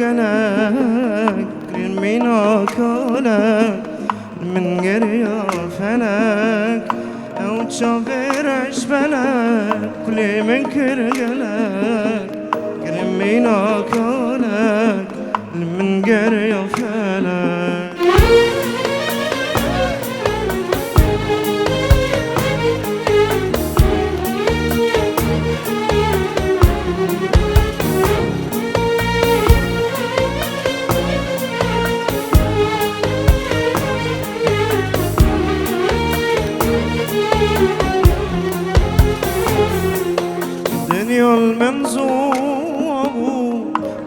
قلق رمينا كولك من قرية فلك أو تشافر عشبلك كل من كرقلك رمينا كولك من قرية فلك دنيا المنزوب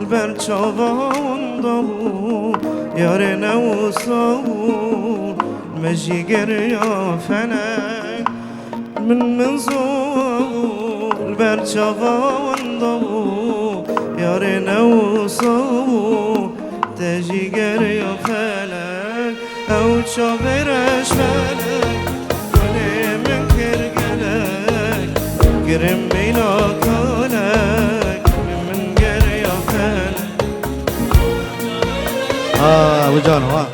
البرشابة وانضبو يارنا وصابو مجي قريا فلك من منزوب البرشابة وانضبو يارنا وصابو تجي قريا فلك أو تشابرش فلك كل من كرقلك قرم بينا كونك من قرية فلك وجانه